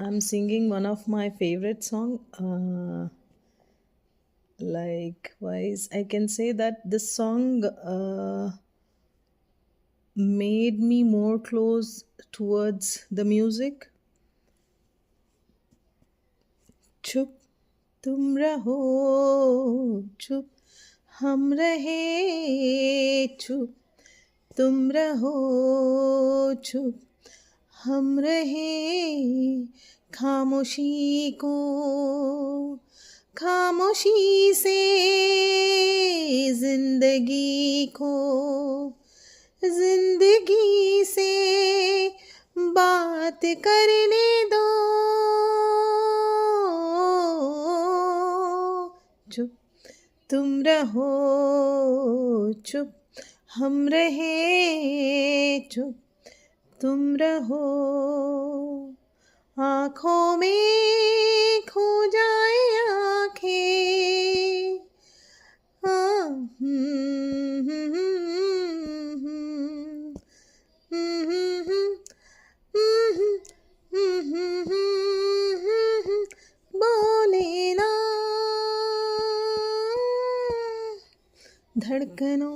I'm singing one of my favorite song. Likewise, I can say that this song made me more close towards the music. चुप तुम रहो चुप हम रहे चुप तुम रहो चुप हम रहे खामोशी को खामोशी से जिंदगी को जिंदगी से बात करने दो चुप तुम रहो चुप हम रहे चुप तुम रहो आँखों में खो जाए आँखें बोले ना धड़कनों